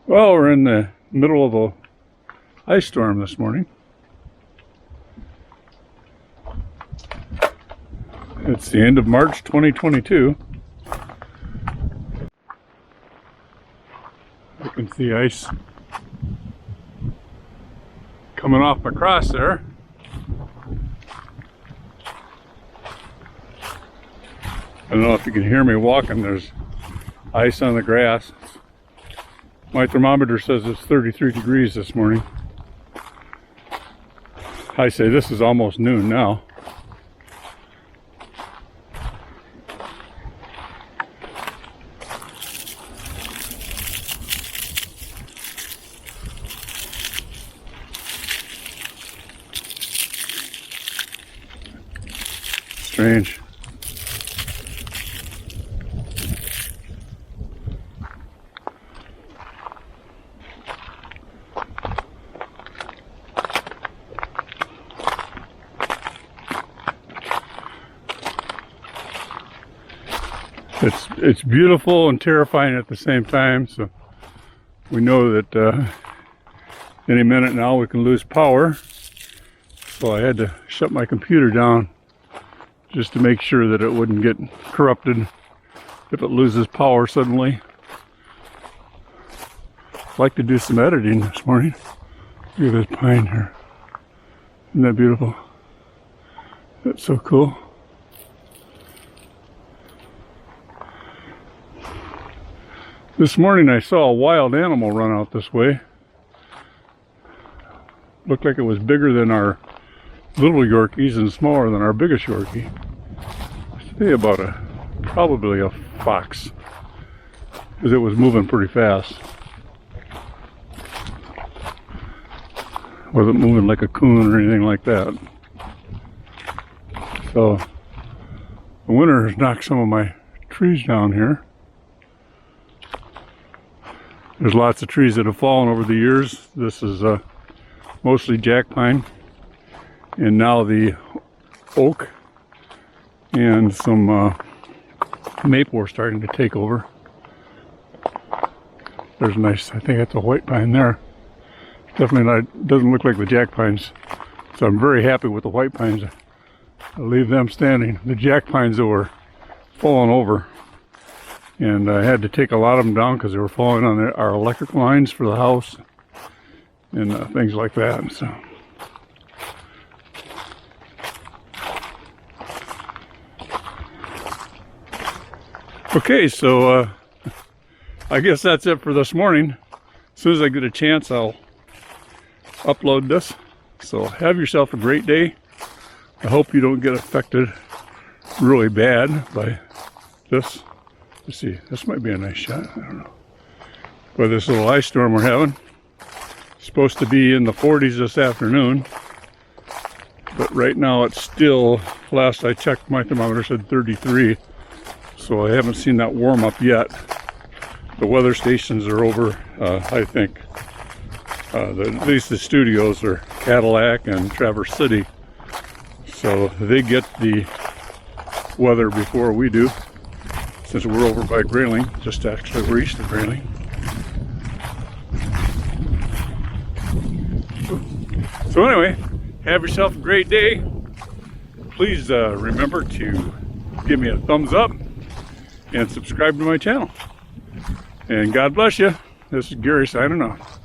Well, we're in the middle of a ice storm this morning. It's the end of March 2022. You can see ice coming off my cross there. I don't know if you can hear me walking. There's ice on the grass. My thermometer says it's 33 degrees this morning. I say this is almost noon now. Strange. It's beautiful and terrifying at the same time, so we know that any minute now we can lose power. So I had to shut my computer down just to make sure that it wouldn't get corrupted if it loses power suddenly. I'd like to do some editing this morning. Look at this pine here. Isn't that beautiful? That's so cool. This morning I saw a wild animal run out this way. Looked like it was bigger than our little Yorkies and smaller than our biggest Yorkie. I'd say about probably a fox, because it was moving pretty fast. Wasn't moving like a coon or anything like that. So the winter has knocked some of my trees down here. There's lots of trees that have fallen over the years. This is mostly jack pine, and now the oak and some maple are starting to take over. There's a nice, I think that's a white pine there. Definitely not, doesn't look like the jack pines. So I'm very happy with the white pines. I'll leave them standing. The jack pines that were falling over, and I had to take a lot of them down because they were falling on our electric lines for the house and things like that. So okay, so I guess that's it for this morning. As soon as I get a chance, I'll upload this. So have yourself a great day. I hope you don't get affected really bad by this. Let's see, this might be a nice shot. I don't know. By this little ice storm we're having. It's supposed to be in the 40s this afternoon. But right now it's still, last I checked, my thermometer said 33. So I haven't seen that warm up yet. The weather stations are over, I think. At least the studios are Cadillac and Traverse City. So they get the weather before we do. Since we're over by Grayling, just actually we're east of Grayling. So anyway, have yourself a great day. Please remember to give me a thumbs up and subscribe to my channel. And God bless you. This is Gary signing off.